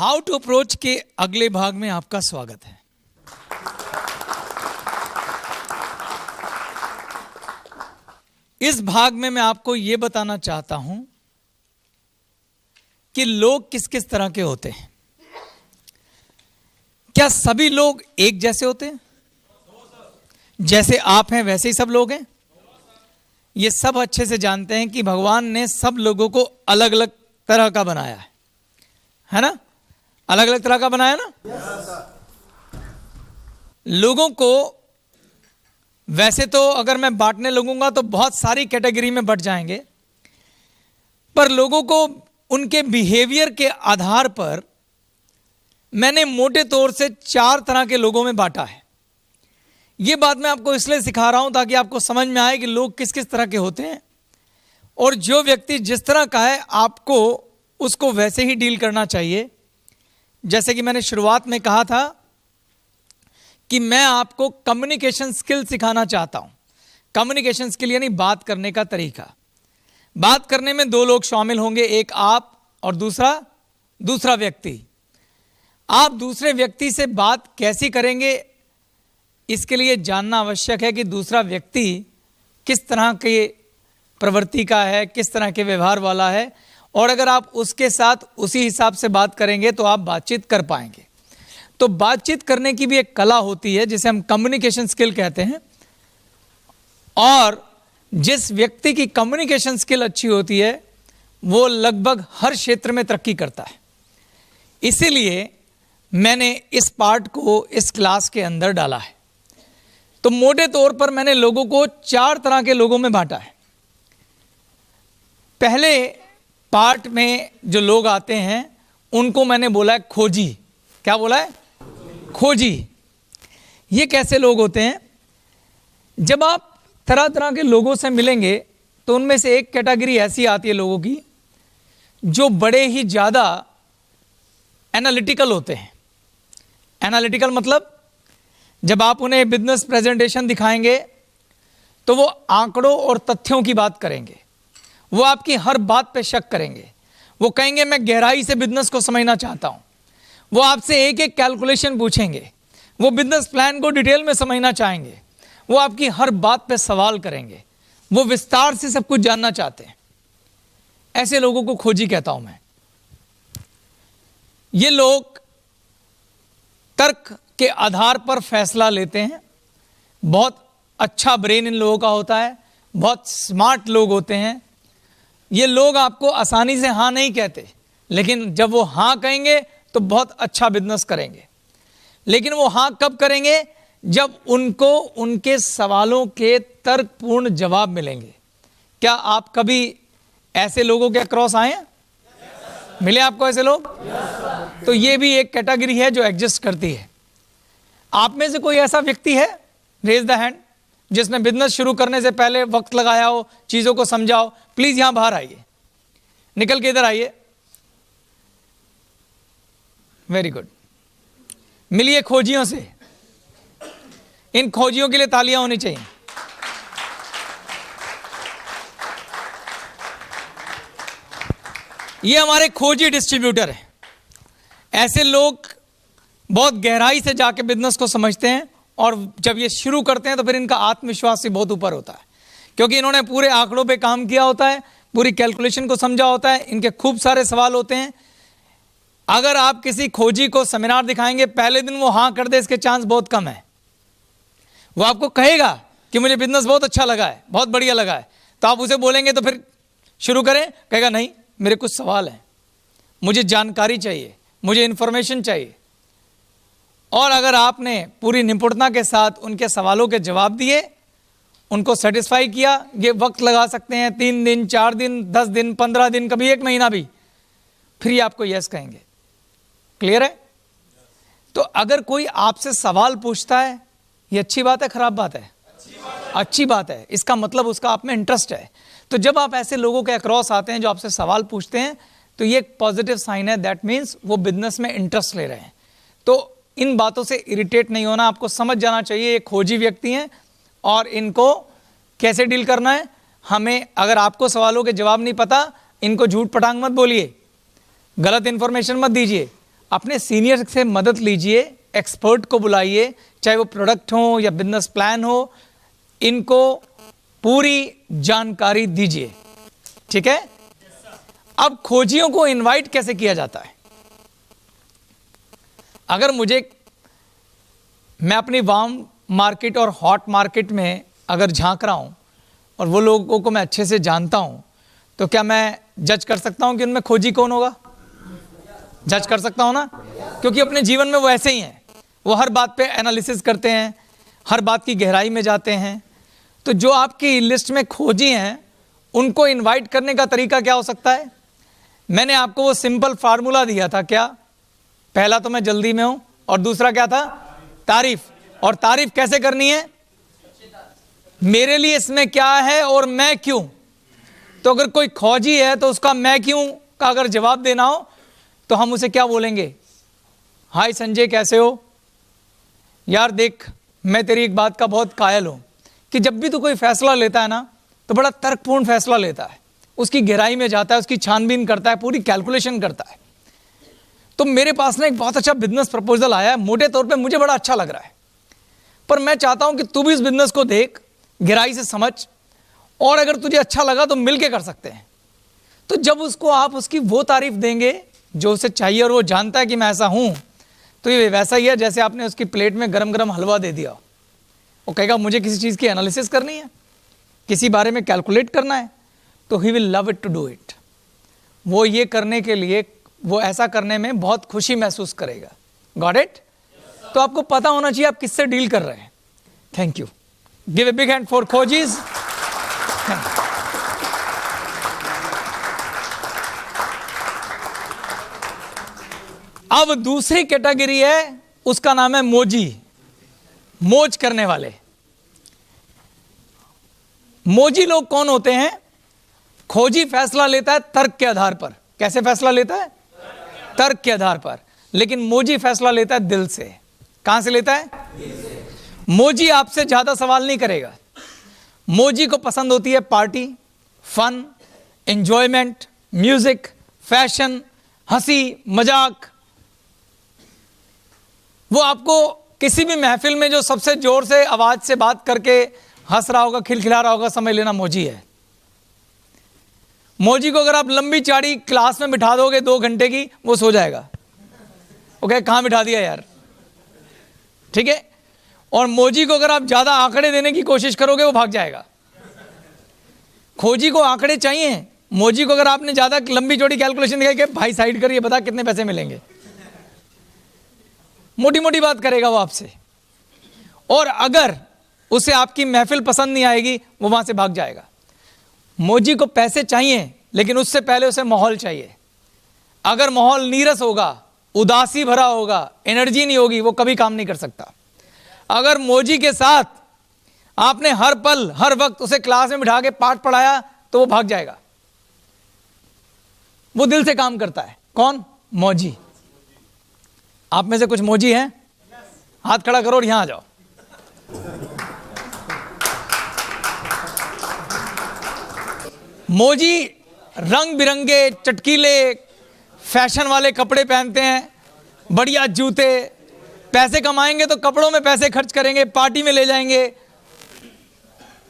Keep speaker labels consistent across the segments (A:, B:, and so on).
A: How to approach के अगले भाग में आपका स्वागत है। इस भाग में मैं आपको यह बताना चाहता हूं कि लोग किस किस तरह के होते हैं। क्या सभी लोग एक जैसे होते हैं? जैसे आप हैं वैसे ही सब लोग हैं? ये सब अच्छे से जानते हैं कि भगवान ने सब लोगों को अलग अलग तरह का बनाया है ना? अलग अलग तरह का बनाया ना? लोगों को वैसे तो अगर मैं बांटने लगूंगा तो बहुत सारी कैटेगरी में बंट जाएंगे, पर लोगों को उनके बिहेवियर के आधार पर मैंने मोटे तौर से 4 तरह के लोगों में बांटा है। यह बात मैं आपको इसलिए सिखा रहा हूं ताकि आपको समझ में आए कि लोग किस किस तरह के होते हैं और जो व्यक्ति जिस तरह का है आपको उसको वैसे ही डील करना चाहिए। जैसे कि मैंने शुरुआत में कहा था कि मैं आपको कम्युनिकेशन स्किल सिखाना चाहता हूं। कम्युनिकेशन स्किल यानी बात करने का तरीका। बात करने में 2 लोग शामिल होंगे, एक आप और दूसरा व्यक्ति। आप दूसरे व्यक्ति से बात कैसी करेंगे इसके लिए जानना आवश्यक है कि दूसरा व्यक्ति किस तरह के प्रवृत्ति का है, किस तरह के व्यवहार वाला है, और अगर आप उसके साथ उसी हिसाब से बात करेंगे तो आप बातचीत कर पाएंगे। तो बातचीत करने की भी एक कला होती है जिसे हम कम्युनिकेशन स्किल कहते हैं, और जिस व्यक्ति की कम्युनिकेशन स्किल अच्छी होती है वो लगभग हर क्षेत्र में तरक्की करता है। इसीलिए मैंने इस पार्ट को इस क्लास के अंदर डाला है। तो मोटे तौर पर मैंने लोगों को 4 तरह के लोगों में बांटा है। पहले पार्ट में जो लोग आते हैं उनको मैंने बोला है खोजी। क्या बोला है? खोजी। ये कैसे लोग होते हैं? जब आप तरह तरह के लोगों से मिलेंगे तो उनमें से एक कैटेगरी ऐसी आती है लोगों की जो बड़े ही ज़्यादा एनालिटिकल होते हैं। एनालिटिकल मतलब जब आप उन्हें बिजनेस प्रेजेंटेशन दिखाएंगे तो वो आंकड़ों और तथ्यों की बात करेंगे, वो आपकी हर बात पे शक करेंगे, वो कहेंगे मैं गहराई से बिजनेस को समझना चाहता हूं, वो आपसे एक एक कैलकुलेशन पूछेंगे, वो बिजनेस प्लान को डिटेल में समझना चाहेंगे, वो आपकी हर बात पे सवाल करेंगे, वो विस्तार से सब कुछ जानना चाहते हैं। ऐसे लोगों को खोजी कहता हूं मैं। ये लोग तर्क के आधार पर फैसला लेते हैं। बहुत अच्छा ब्रेन इन लोगों का होता है, बहुत स्मार्ट लोग होते हैं। ये लोग आपको आसानी से हाँ नहीं कहते, लेकिन जब वो हाँ कहेंगे तो बहुत अच्छा बिजनेस करेंगे। लेकिन वो हाँ कब करेंगे? जब उनको उनके सवालों के तर्कपूर्ण जवाब मिलेंगे। क्या आप कभी ऐसे लोगों के क्रॉस आए हैं? मिले आपको ऐसे लोग? तो ये भी एक कैटेगरी है जो एग्जिस्ट करती है। आप में से कोई ऐसा व्यक्ति है? रेज द हैंड, जिसने बिजनेस शुरू करने से पहले वक्त लगाया हो, चीजों को समझा हो। प्लीज यहां बाहर आइए, निकल के इधर आइए। Very good. मिलिए खोजियों से। इन खोजियों के लिए तालियां होनी चाहिए। ये हमारे खोजी डिस्ट्रीब्यूटर हैं। ऐसे लोग बहुत गहराई से जाके बिजनेस को समझते हैं, और जब ये शुरू करते हैं तो फिर इनका आत्मविश्वास भी बहुत ऊपर होता है, क्योंकि इन्होंने पूरे आंकड़ों पे काम किया होता है, पूरी कैलकुलेशन को समझा होता है, इनके खूब सारे सवाल होते हैं। अगर आप किसी खोजी को सेमिनार दिखाएंगे, पहले दिन वो हाँ कर दे इसके चांस बहुत कम है। वो आपको कहेगा कि मुझे बिजनेस बहुत अच्छा लगा है, बहुत बढ़िया लगा है, तो आप उसे बोलेंगे तो फिर शुरू करें, कहेगा नहीं मेरे कुछ सवाल हैं, मुझे जानकारी चाहिए, मुझे इंफॉर्मेशन चाहिए। और अगर आपने पूरी निपुणता के साथ उनके सवालों के जवाब दिए, उनको सेटिस्फाई किया, ये वक्त लगा सकते हैं 3 दिन, 4 दिन, 10 दिन, 15 दिन, कभी 1 महीना भी, फिर ये आपको यस कहेंगे। क्लियर है? तो अगर कोई आपसे सवाल पूछता है, ये अच्छी बात है खराब बात है? अच्छी बात है। इसका मतलब उसका आप में इंटरेस्ट है। तो जब आप ऐसे लोगों के अक्रॉस आते हैं जो आपसे सवाल पूछते हैं, तो ये एक पॉजिटिव साइन है। दैट मीन्स वो बिजनेस में इंटरेस्ट ले रहे हैं। तो इन बातों से इरिटेट नहीं होना, आपको समझ जाना चाहिए ये खोजी व्यक्ति हैं और इनको कैसे डील करना है। हमें, अगर आपको सवालों के जवाब नहीं पता, इनको झूठ पटांग मत बोलिए, गलत इंफॉर्मेशन मत दीजिए। अपने सीनियर से मदद लीजिए, एक्सपर्ट को बुलाइए, चाहे वो प्रोडक्ट हो या बिजनेस प्लान हो, इनको पूरी जानकारी दीजिए। ठीक है। अब खोजियों को इनवाइट कैसे किया जाता है? अगर मैं अपनी वार्म मार्केट और हॉट मार्केट में अगर झांक रहा हूं और वो लोगों को मैं अच्छे से जानता हूं, तो क्या मैं जज कर सकता हूं कि उनमें खोजी कौन होगा? जज कर सकता हूं ना, क्योंकि अपने जीवन में वो ऐसे ही हैं। वो हर बात पे एनालिसिस करते हैं, हर बात की गहराई में जाते हैं। तो जो आपकी लिस्ट में खोजी हैं, उनको इनवाइट करने का तरीका क्या हो सकता है? मैंने आपको वो सिंपल फार्मूला दिया था। क्या? पहला तो मैं जल्दी में हूं, और दूसरा क्या था? तारीफ। और तारीफ कैसे करनी है? मेरे लिए इसमें क्या है और मैं क्यों। तो अगर कोई खोजी है तो उसका मैं क्यों का अगर जवाब देना हो तो हम उसे क्या बोलेंगे? हाय संजय, कैसे हो यार? देख, मैं तेरी एक बात का बहुत कायल हूं कि जब भी तू कोई फैसला लेता है ना, तो बड़ा तर्कपूर्ण फैसला लेता है, उसकी गहराई में जाता है, उसकी छानबीन करता है, पूरी कैलकुलेशन करता है। तो मेरे पास ना एक बहुत अच्छा बिजनेस प्रपोजल आया है, मोटे तौर पे मुझे बड़ा अच्छा लग रहा है, पर मैं चाहता हूं कि तू भी इस बिजनेस को देख, गहराई से समझ, और अगर तुझे अच्छा लगा तो मिलके कर सकते हैं। तो जब उसको आप उसकी वो तारीफ देंगे जो उसे चाहिए, और वो जानता है कि मैं ऐसा हूं, तो ये वैसा ही है जैसे आपने उसकी प्लेट में गरम गरम हलवा दे दिया। वो कहेगा मुझे किसी चीज़ की एनालिसिस करनी है, किसी बारे में कैलकुलेट करना है, तो he will love it to do it. वो ये करने के लिए, वो ऐसा करने में बहुत खुशी महसूस करेगा। Got it? तो आपको पता होना चाहिए आप किससे डील कर रहे हैं। Thank you. Give a big hand for खोजीज। अब दूसरी कैटेगरी है, उसका नाम है मोजी, मौज करने वाले। मोजी लोग कौन होते हैं? खोजी फैसला लेता है तर्क के आधार पर। कैसे फैसला लेता है? तर्क के आधार पर। लेकिन मोजी फैसला लेता है दिल से। कहां से लेता है? मोजी आपसे ज्यादा सवाल नहीं करेगा। मोजी को पसंद होती है party, fun, enjoyment, music, fashion, हंसी मजाक। वो आपको किसी भी महफिल में जो सबसे जोर से आवाज से बात करके हंस रहा होगा, खिलखिला रहा होगा, समझ लेना मोजी है। मोजी को अगर आप लंबी चाड़ी क्लास में बिठा दोगे 2 घंटे की, वो सो जाएगा। ओके, कहां बिठा दिया यार? ठीक है। और मोजी को अगर आप ज्यादा आंकड़े देने की कोशिश करोगे, वो भाग जाएगा। खोजी को आंकड़े चाहिए, मोजी को अगर आपने ज्यादा लंबी चौड़ी कैलकुलेशन दिखाई कि भाई साइड करिए, बता कितने पैसे मिलेंगे, मोटी मोटी बात करेगा वो आपसे। और अगर उसे आपकी महफिल पसंद नहीं आएगी, वो वहां से भाग जाएगा। मोजी को पैसे चाहिए, लेकिन उससे पहले उसे माहौल चाहिए। अगर माहौल नीरस होगा, उदासी भरा होगा, एनर्जी नहीं होगी, वो कभी काम नहीं कर सकता। अगर मोजी के साथ आपने हर पल हर वक्त उसे क्लास में बिठा के पाठ पढ़ाया, तो वो भाग जाएगा। वो दिल से काम करता है। कौन? मोजी। आप में से कुछ मोजी हैं? हाथ खड़ा करो और यहां आ जाओ। मोजी रंग बिरंगे चटकीले फैशन वाले कपड़े पहनते हैं, बढ़िया जूते। पैसे कमाएंगे तो कपड़ों में पैसे खर्च करेंगे, पार्टी में ले जाएंगे।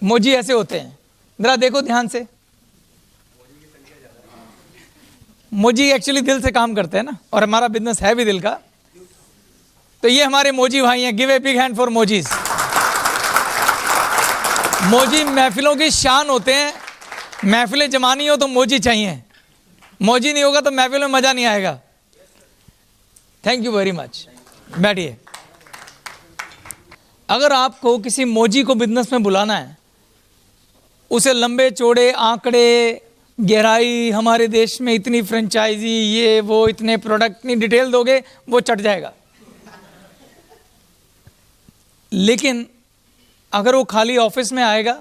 A: मोजी ऐसे होते हैं। जरा देखो ध्यान से, मोजी एक्चुअली दिल से काम करते हैं ना, और हमारा बिजनेस है भी दिल का। तो ये हमारे मोजी भाई हैं। Give a big hand for मोजीज। मोजी महफिलों की शान होते हैं। महफिलें जमानी हो तो मोजी चाहिए, मोजी नहीं होगा तो महफिल में मजा नहीं आएगा। Thank you very much. बैठिए। अगर आपको किसी मोजी को बिजनेस में बुलाना है, उसे लंबे चौड़े आंकड़े, गहराई, हमारे देश में इतनी फ्रेंचाइजी, ये वो, इतने प्रोडक्ट, इतनी डिटेल दोगे, वो चट जाएगा। लेकिन अगर वो खाली ऑफिस में आएगा,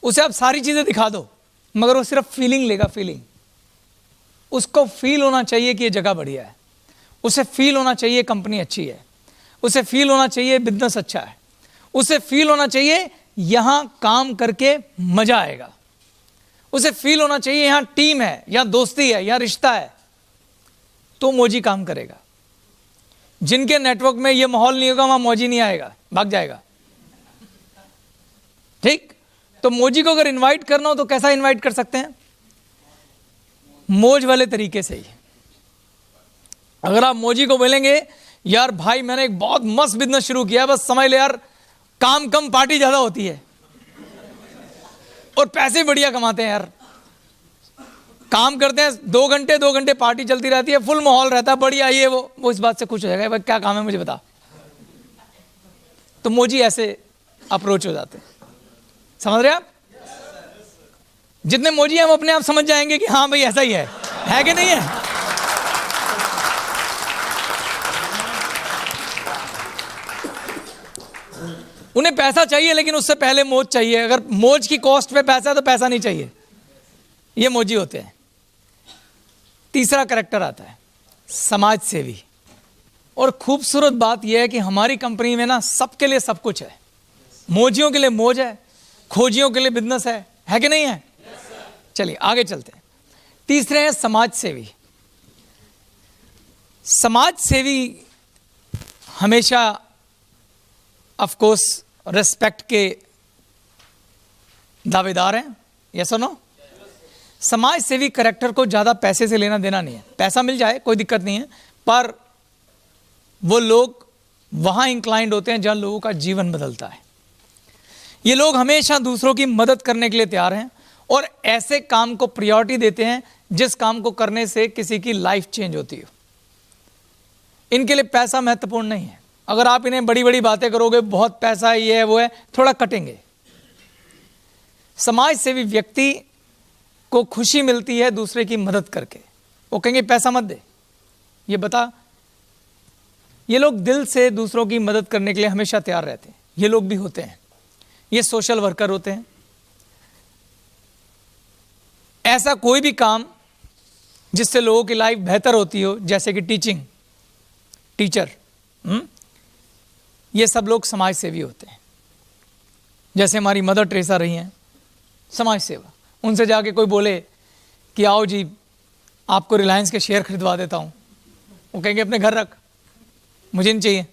A: उसे आप सारी चीजें दिखा दो, मगर वो सिर्फ फीलिंग लेगा। फीलिंग, उसको फील होना चाहिए कि ये जगह बढ़िया है, उसे फील होना चाहिए कंपनी अच्छी है, उसे फील होना चाहिए बिजनेस अच्छा है, उसे फील होना चाहिए यहां काम करके मजा आएगा, उसे फील होना चाहिए यहां टीम है, यहां दोस्ती है, यहां रिश्ता है। तो मोजी काम करेगा। जिनके नेटवर्क में ये माहौल नहीं होगा वहां मौजी नहीं आएगा, भाग जाएगा। ठीक, तो मौजी को अगर इनवाइट करना हो तो कैसा इनवाइट कर सकते हैं? मौज वाले तरीके से ही। अगर आप मौजी को बोलेंगे यार भाई मैंने एक बहुत मस्त बिजनेस शुरू किया, बस समझ ले यार काम कम पार्टी ज्यादा होती है और पैसे बढ़िया कमाते हैं यार, काम करते हैं 2 घंटे पार्टी चलती रहती है, फुल माहौल रहता है बढ़िया, ये वो इस बात से खुश हो जाएगा, भाई क्या काम है मुझे बता। तो मौजी ऐसे अप्रोच हो जाते हैं, समझ रहे आप? जितने मौजी हैं हम अपने आप समझ जाएंगे कि हाँ भाई ऐसा ही है कि नहीं है? उन्हें पैसा चाहिए लेकिन उससे पहले मौज चाहिए। अगर मौज की कॉस्ट पे पैसा है तो पैसा नहीं चाहिए। ये मौजी होते हैं। तीसरा कैरेक्टर आता है समाज सेवी। और खूबसूरत बात यह है कि हमारी कंपनी में ना सबके लिए सब कुछ है। मौजियों के लिए मौज है, खोजियों के लिए बिजनेस है कि नहीं है? चलिए आगे चलते हैं। तीसरे हैं समाज सेवी। समाज सेवी हमेशा ऑफ कोर्स रिस्पेक्ट के दावेदार हैं, यस और नो? समाज सेवी कैरेक्टर को ज्यादा पैसे से लेना देना नहीं है। पैसा मिल जाए कोई दिक्कत नहीं है, पर वो लोग वहां इंक्लाइंड होते हैं जहां लोगों का जीवन बदलता है। ये लोग हमेशा दूसरों की मदद करने के लिए तैयार हैं और ऐसे काम को प्रायोरिटी देते हैं जिस काम को करने से किसी की लाइफ चेंज होती हो। इनके लिए पैसा महत्वपूर्ण नहीं है। अगर आप इन्हें बड़ी बड़ी बातें करोगे, बहुत पैसा है, ये है वो है, थोड़ा कटेंगे। समाज सेवी व्यक्ति को खुशी मिलती है दूसरे की मदद करके। वो कहेंगे पैसा मत दे, ये बता। ये लोग दिल से दूसरों की मदद करने के लिए हमेशा तैयार रहते हैं। ये लोग भी होते हैं, ये सोशल वर्कर होते हैं। ऐसा कोई भी काम जिससे लोगों की लाइफ बेहतर होती हो, जैसे कि टीचिंग, टीचर, ये सब लोग समाज सेवी होते हैं। जैसे हमारी मदर टेरेसा रही हैं, समाज सेवा। उनसे जाके कोई बोले कि आओ जी आपको रिलायंस के शेयर खरीदवा देता हूं, वो कहेंगे अपने घर रख, मुझे नहीं चाहिए।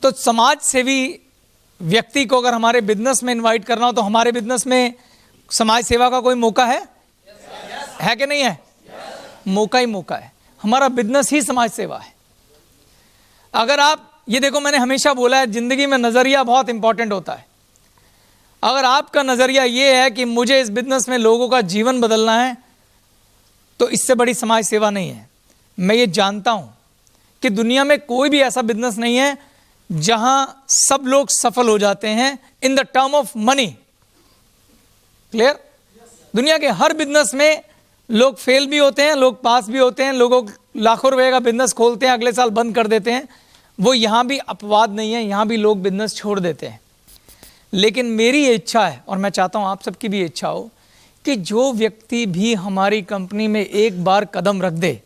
A: तो समाज सेवी व्यक्ति को अगर हमारे बिजनेस में इनवाइट करना हो तो हमारे बिजनेस में समाज सेवा का कोई मौका है कि नहीं है? मौका ही मौका है। हमारा बिजनेस ही समाज सेवा है। अगर आप ये देखो, मैंने हमेशा बोला है जिंदगी में नजरिया बहुत इंपॉर्टेंट होता है। अगर आपका नजरिया ये है कि मुझे इस बिजनेस में लोगों का जीवन बदलना है, तो इससे बड़ी समाज सेवा नहीं है। मैं ये जानता हूं कि दुनिया में कोई भी ऐसा बिजनेस नहीं है जहां सब लोग सफल हो जाते हैं in the term of money. Clear? दुनिया के हर बिजनेस में लोग फेल भी होते हैं, लोग पास भी होते हैं, लोगों लाखों रुपए का बिजनेस खोलते हैं, अगले साल बंद कर देते हैं। वो यहां भी अपवाद नहीं है, यहां भी लोग बिजनेस छोड़ देते हैं। लेकिन मेरी ये इच्छा है और मैं चाहता हूं आप सबकी भी इच्छा हो कि जो व्यक्ति भी हमारी कंपनी में एक बार कदम रख दे,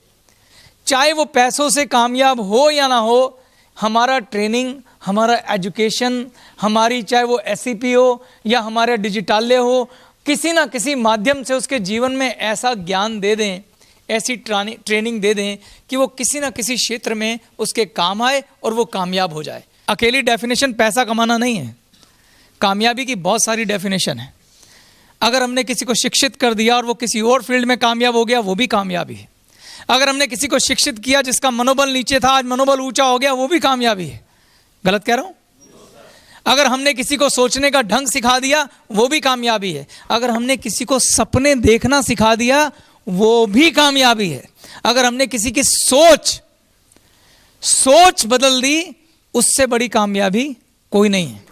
A: चाहे वो पैसों से कामयाब हो या ना हो, हमारा ट्रेनिंग, हमारा एजुकेशन, हमारी चाहे वो SCP हो या हमारे डिजिटालय हो, किसी ना किसी माध्यम से उसके जीवन में ऐसा ज्ञान दे दें, ऐसी ट्रेनिंग दे दें कि वो किसी ना किसी क्षेत्र में उसके काम आए और वो कामयाब हो जाए। अकेली डेफिनेशन पैसा कमाना नहीं है, कामयाबी की बहुत सारी डेफिनेशन है। अगर हमने किसी को शिक्षित कर दिया और वो किसी और फील्ड में कामयाब हो गया, वो भी कामयाबी है। अगर हमने किसी को शिक्षित किया जिसका मनोबल नीचे था, आज मनोबल ऊंचा हो गया, वो भी कामयाबी है। गलत कह रहा हूं? अगर हमने किसी को सोचने का ढंग सिखा दिया, वो भी कामयाबी है। अगर हमने किसी को सपने देखना सिखा दिया, वो भी कामयाबी है। अगर हमने किसी की सोच बदल दी, उससे बड़ी कामयाबी कोई नहीं है।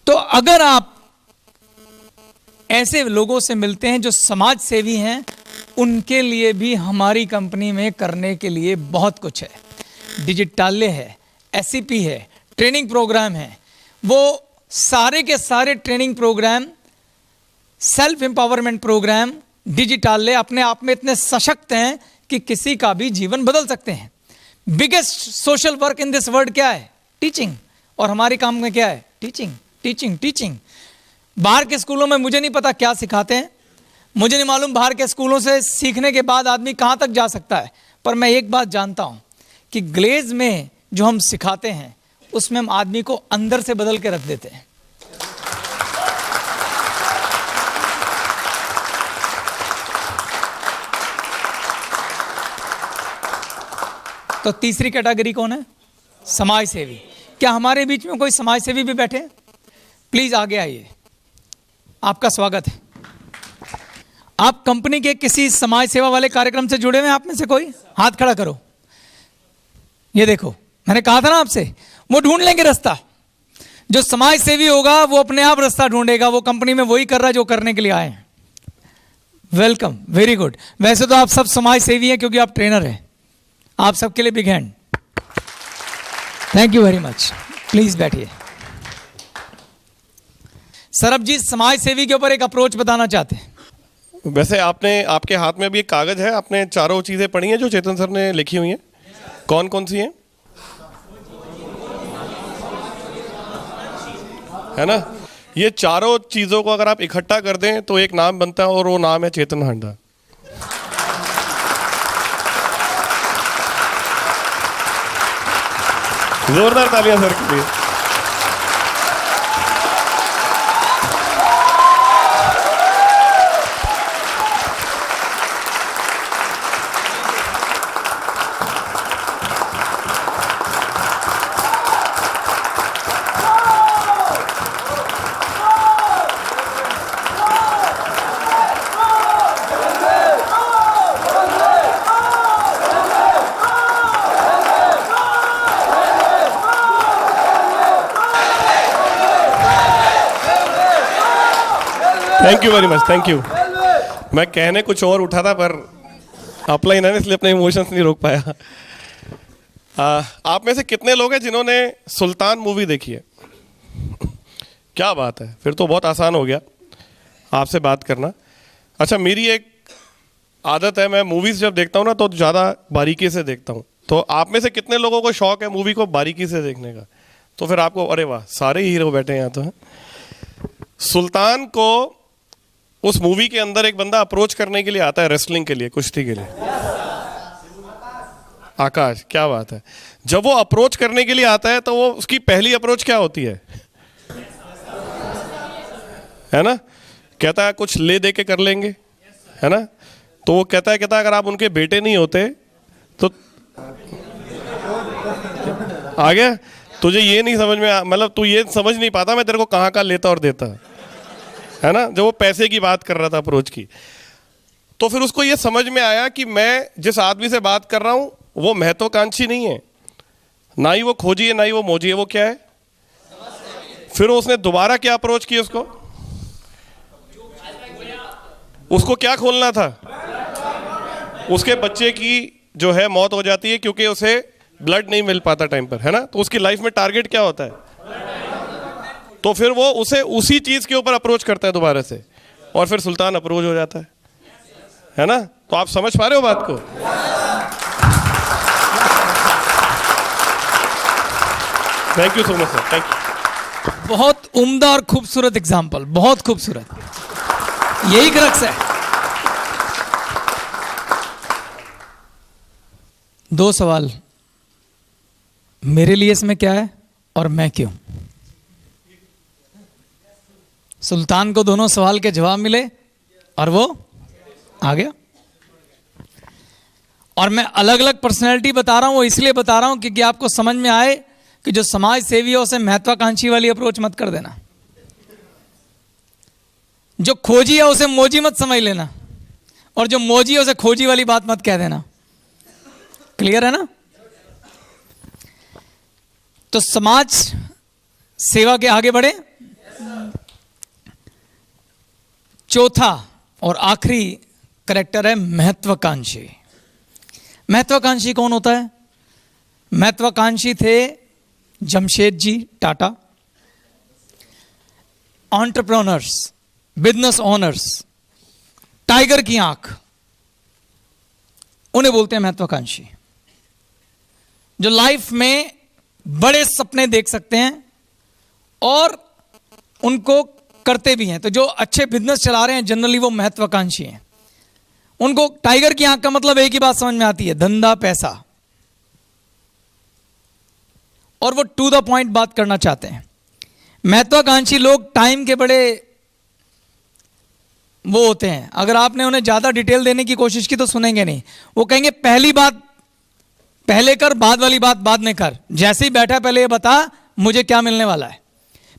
A: तो अगर आप ऐसे लोगों से मिलते हैं जो समाज सेवी हैं, उनके लिए भी हमारी कंपनी में करने के लिए बहुत कुछ है। डिजिटालय है, SCP है, ट्रेनिंग प्रोग्राम है। वो सारे के सारे training program, self empowerment program, डिजिटालय अपने आप में इतने सशक्त हैं कि किसी का भी जीवन बदल सकते हैं। Biggest social work in this world क्या है? टीचिंग। और हमारे काम में क्या है? Teaching, teaching, teaching. बाहर के स्कूलों में मुझे नहीं पता क्या सिखाते हैं, मुझे नहीं मालूम बाहर के स्कूलों से सीखने के बाद आदमी कहाँ तक जा सकता है, पर मैं एक बात जानता हूँ कि ग्लेज में जो हम सिखाते हैं उसमें हम आदमी को अंदर से बदल के रख देते हैं। तो तीसरी कैटेगरी कौन है? समाज सेवी। क्या हमारे बीच में कोई समाज सेवी भी बैठे? प्लीज आगे आइए, आपका स्वागत है। आप कंपनी के किसी समाज सेवा वाले कार्यक्रम से जुड़े हुए हैं? आप में से कोई हाथ खड़ा करो। ये देखो, मैंने कहा था ना आपसे, वो ढूंढ लेंगे रास्ता। जो समाज सेवी होगा वो अपने आप रास्ता ढूंढेगा। वो कंपनी में वही कर रहा है जो करने के लिए आए हैं। Welcome, very good. वैसे तो आप सब समाज सेवी हैं क्योंकि आप ट्रेनर हैं। आप सबके लिए big hand. Thank you very much. Please बैठिए। सरबजीत समाज सेवी के ऊपर एक अप्रोच बताना चाहते हैं।
B: वैसे आपके हाथ में अभी एक कागज है, आपने चारों चीजें पढ़ी हैं जो चेतन सर ने लिखी हुई हैं। कौन कौन सी हैं? है ना? ये चारों चीजों को अगर आप इकट्ठा कर दें तो एक नाम बनता है और वो नाम है चेतन हांडा। जोरदार तालियां सर के लिए। Thank you very much, thank you. मैं कहने कुछ और उठा था पर अपलाइन है इसलिए अपने इमोशंस नहीं रोक पाया। आप में से कितने लोग हैं जिन्होंने सुल्तान मूवी देखी है? क्या बात है, फिर तो बहुत आसान हो गया आपसे बात करना। अच्छा, मेरी एक आदत है, मैं मूवीज जब देखता हूँ ना तो ज़्यादा बारीकी से देखता हूँ। तो आप में से कितने लोगों को शौक है मूवी को बारीकी से देखने का? तो फिर आपको, अरे वाह, सारे ही हीरो बैठे हैं यहाँ तो। सुल्तान को उस मूवी के अंदर एक बंदा अप्रोच करने के लिए आता है, रेसलिंग के लिए, कुश्ती के लिए। आकाश, क्या बात है। जब वो अप्रोच करने के लिए आता है तो वो उसकी पहली अप्रोच क्या होती है ना? कहता है कुछ ले दे के कर लेंगे, है ना? तो वो कहता है अगर आप उनके बेटे नहीं होते तो आ गया। तुझे ये नहीं समझ में, मतलब तू ये समझ नहीं पाता मैं तेरे को कहाँ का लेता और देता, है ना? जब वो पैसे की बात कर रहा था, अप्रोच की, तो फिर उसको ये समझ में आया कि मैं जिस आदमी से बात कर रहा हूं वो महत्वाकांक्षी नहीं है, ना ही वो खोजी है, ना ही वो मोजी है। वो क्या है? फिर उसने दोबारा क्या अप्रोच की? उसको क्या खोलना था? उसके बच्चे की जो है मौत हो जाती है क्योंकि उसे ब्लड नहीं मिल पाता टाइम पर, है ना? तो उसकी लाइफ में टारगेट क्या होता है? तो फिर वो उसे उसी चीज के ऊपर अप्रोच करता है दोबारा से, और फिर सुल्तान अप्रोच हो जाता है ना? तो आप समझ पा रहे हो बात को? Thank you so much sir, thank you.
A: बहुत उम्दा और खूबसूरत एग्जाम्पल, बहुत खूबसूरत। यही क्रक्स है। 2 सवाल मेरे लिए इसमें क्या है और मैं क्यों? सुल्तान को दोनों सवाल के जवाब मिले और वो आ गया। और मैं अलग अलग पर्सनैलिटी बता रहा हूं, वो इसलिए बता रहा हूं क्योंकि आपको समझ में आए कि जो समाज सेवी है उसे महत्वाकांक्षी वाली अप्रोच मत कर देना, जो खोजी है उसे मोजी मत समझ लेना, और जो मोजी है उसे खोजी वाली बात मत कह देना। क्लियर है ना? तो समाज सेवा के आगे बढ़े। चौथा और आखिरी करेक्टर है महत्वाकांक्षी। महत्वाकांक्षी कौन होता है? महत्वाकांक्षी थे Jamshed ji Tata, entrepreneurs, business owners, tiger की आंख, उन्हें बोलते हैं महत्वाकांक्षी। जो लाइफ में बड़े सपने देख सकते हैं और उनको करते भी हैं। तो जो अच्छे बिजनेस चला रहे हैं जनरली वो महत्वाकांक्षी हैं। उनको टाइगर की आंख का मतलब एक ही बात समझ में आती है, धंधा पैसा, और वो टू द पॉइंट बात करना चाहते हैं। महत्वाकांक्षी लोग टाइम के बड़े वो होते हैं, अगर आपने उन्हें ज्यादा डिटेल देने की कोशिश की तो सुनेंगे नहीं। वो कहेंगे पहली बात पहले कर, बाद वाली बात बाद में कर। जैसे ही बैठा पहले ये बता मुझे क्या मिलने वाला है,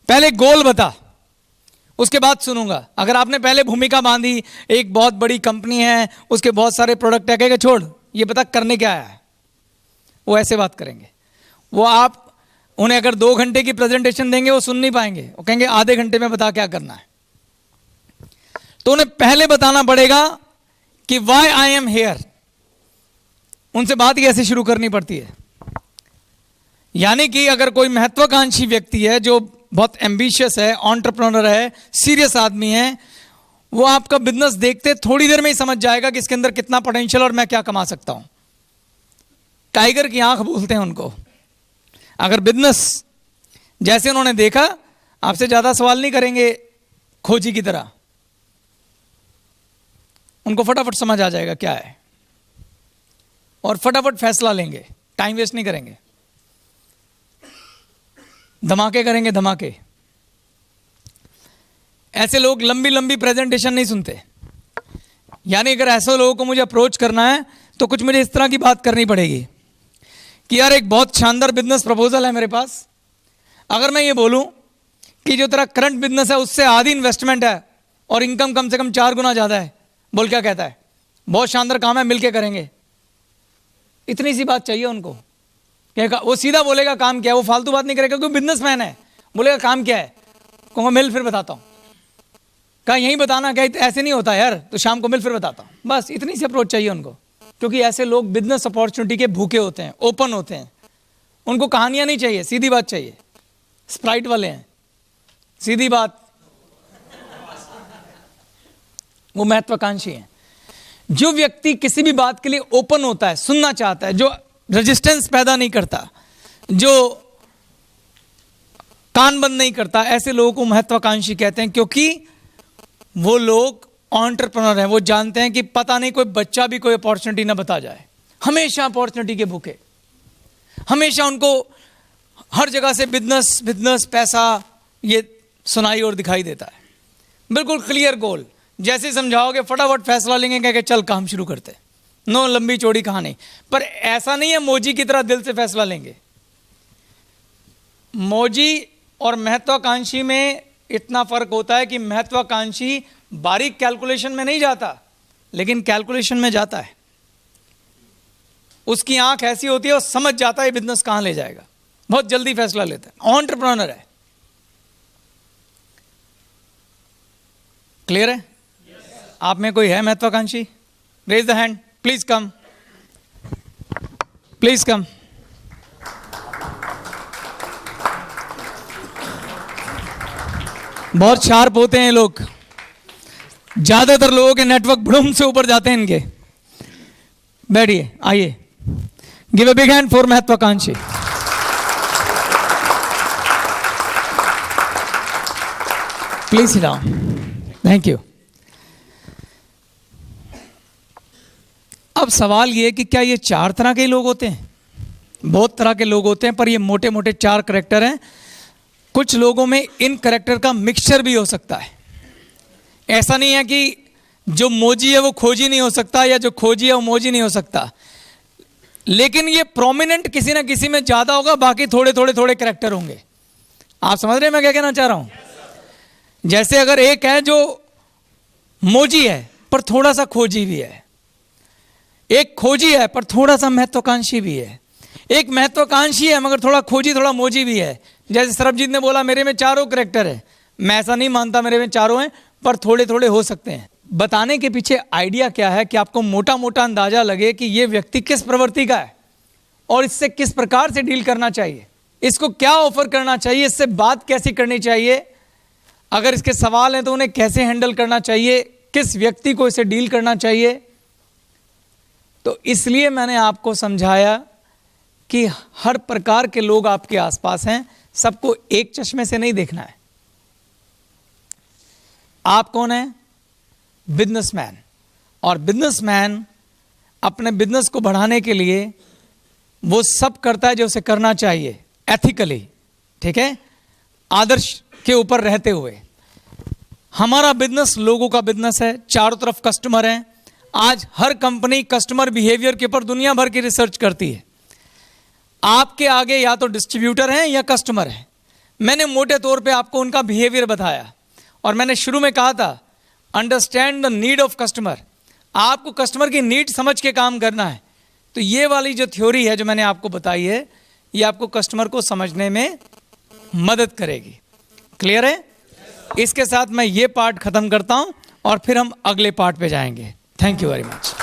A: पहले गोल बता, उसके बाद सुनूंगा। अगर आपने पहले भूमिका बांधी, एक बहुत बड़ी कंपनी है, उसके बहुत सारे प्रोडक्ट है, कहेगा छोड़ ये बता करने क्या आया है, वो ऐसे बात करेंगे। वो आप उन्हें अगर 2 घंटे की प्रेजेंटेशन देंगे वो सुन नहीं पाएंगे, वो कहेंगे आधे घंटे में बता क्या करना है। तो उन्हें पहले बताना पड़ेगा कि वाई आई एम हेयर। उनसे बात ही ऐसे शुरू करनी पड़ती है। यानी कि अगर कोई महत्वाकांक्षी व्यक्ति है जो बहुत एम्बिशियस है, एंटरप्रेन्योर है, सीरियस आदमी है, वो आपका बिजनेस देखते थोड़ी देर में ही समझ जाएगा कि इसके अंदर कितना पोटेंशियल और मैं क्या कमा सकता हूं। टाइगर की आंख बोलते हैं उनको। अगर बिजनेस जैसे उन्होंने देखा, आपसे ज्यादा सवाल नहीं करेंगे खोजी की तरह, उनको फटाफट समझ आ जाएगा क्या है और फटाफट फैसला लेंगे, टाइम वेस्ट नहीं करेंगे, धमाके करेंगे धमाके। ऐसे लोग लंबी लंबी प्रेजेंटेशन नहीं सुनते। यानी अगर ऐसे लोगों को मुझे अप्रोच करना है तो कुछ मुझे इस तरह की बात करनी पड़ेगी कि यार एक बहुत शानदार बिजनेस प्रपोजल है मेरे पास। अगर मैं ये बोलूं कि जो तेरा करंट बिजनेस है उससे आधी इन्वेस्टमेंट है और इनकम कम से कम 4 गुना ज्यादा है, बोल क्या कहता है? बहुत शानदार काम है, मिलके करेंगे। इतनी सी बात चाहिए उनको। क्या वो सीधा बोलेगा काम क्या है, वो फालतू बात नहीं करेगा क्योंकि बिजनेसमैन है। बोलेगा काम क्या है, कहूँगा मिल फिर बताता हूँ। कहा यहीं बताना, क्या ऐसे नहीं होता यार, तो शाम को मिल फिर बताता हूँ। बस इतनी सी अप्रोच चाहिए उनको, क्योंकि ऐसे लोग बिजनेस अपॉर्चुनिटी के भूखे होते हैं, ओपन होते हैं। उनको कहानियां नहीं चाहिए, सीधी बात चाहिए। स्प्राइट वाले हैं, सीधी बात। वो महत्वाकांक्षी हैं। जो व्यक्ति किसी भी बात के लिए ओपन होता है, सुनना चाहता है, जो रेजिस्टेंस पैदा नहीं करता, जो कान बंद नहीं करता, ऐसे लोगों को महत्वाकांक्षी कहते हैं। क्योंकि वो लोग एंटरप्रेन्योर हैं, वो जानते हैं कि पता नहीं कोई बच्चा भी कोई अपॉर्चुनिटी ना बता जाए। हमेशा अपॉर्चुनिटी के भूखे, हमेशा उनको हर जगह से बिजनेस बिजनेस पैसा ये सुनाई और दिखाई देता है। बिल्कुल क्लियर गोल, जैसे ही समझाओगे फटाफट फैसला लेंगे, कह के चल काम शुरू करते। नो लंबी चौड़ी कहानी। पर ऐसा नहीं है मोजी की तरह दिल से फैसला लेंगे। मोजी और महत्वाकांक्षी में इतना फर्क होता है कि महत्वाकांक्षी बारीक कैलकुलेशन में नहीं जाता, लेकिन कैलकुलेशन में जाता है। उसकी आंख ऐसी होती है, वो समझ जाता है बिजनेस कहां ले जाएगा, बहुत जल्दी फैसला लेता है, एंटरप्रेन्योर है। क्लियर है? आप में कोई है महत्वाकांक्षी? Raise the hand, please come, please come. बहुत शार्प होते हैं लोग, ज्यादातर लोगों के नेटवर्क भड़ूम से ऊपर जाते हैं इनके। बैठिए, आइए, give a big hand for महत्वाकांक्षी। Please sit down, thank you. अब सवाल ये कि क्या ये 4 तरह के लोग होते हैं? बहुत तरह के लोग होते हैं, पर ये मोटे मोटे 4 करैक्टर हैं। कुछ लोगों में इन करैक्टर का मिक्सचर भी हो सकता है। ऐसा नहीं है कि जो मोजी है वो खोजी नहीं हो सकता, या जो खोजी है वो मोजी नहीं हो सकता, लेकिन ये प्रोमिनेंट किसी ना किसी में ज्यादा होगा, बाकी थोड़े थोड़े थोड़े करैक्टर होंगे। आप समझ रहे हैं मैं क्या कहना चाह रहा हूं? जैसे अगर एक है जो मोजी है पर थोड़ा सा खोजी भी है, एक खोजी है पर थोड़ा सा महत्वाकांक्षी भी है, एक महत्वाकांक्षी है मगर थोड़ा खोजी थोड़ा मोजी भी है। जैसे सरबजीत ने बोला मेरे में 4 करैक्टर है, मैं ऐसा नहीं मानता मेरे में 4 हैं, पर थोड़े थोड़े हो सकते हैं। बताने के पीछे आइडिया क्या है कि आपको मोटा मोटा अंदाजा लगे कि ये व्यक्ति किस प्रवृत्ति का है और इससे किस प्रकार से डील करना चाहिए, इसको क्या ऑफर करना चाहिए, इससे बात कैसी करनी चाहिए, अगर इसके सवाल हैं तो उन्हें कैसे हैंडल करना चाहिए, किस व्यक्ति को इसे डील करना चाहिए। तो इसलिए मैंने आपको समझाया कि हर प्रकार के लोग आपके आसपास हैं, सबको एक चश्मे से नहीं देखना है। आप कौन है? बिजनेसमैन। और बिजनेसमैन अपने बिजनेस को बढ़ाने के लिए वो सब करता है जो उसे करना चाहिए, एथिकली, ठीक है, आदर्श के ऊपर रहते हुए। हमारा बिजनेस लोगों का बिजनेस है, चारों तरफ कस्टमर हैं। आज हर कंपनी कस्टमर बिहेवियर के ऊपर दुनिया भर की रिसर्च करती है। आपके आगे या तो डिस्ट्रीब्यूटर हैं या कस्टमर हैं। मैंने मोटे तौर पे आपको उनका बिहेवियर बताया और मैंने शुरू में कहा था understand the need of customer. आपको कस्टमर की नीड समझ के काम करना है। तो ये वाली जो थ्योरी है जो मैंने आपको बताई है, ये आपको कस्टमर को समझने में मदद करेगी। क्लियर है? इसके साथ मैं ये पार्ट खत्म करता हूं और फिर हम अगले पार्ट पे जाएंगे। Thank you very much.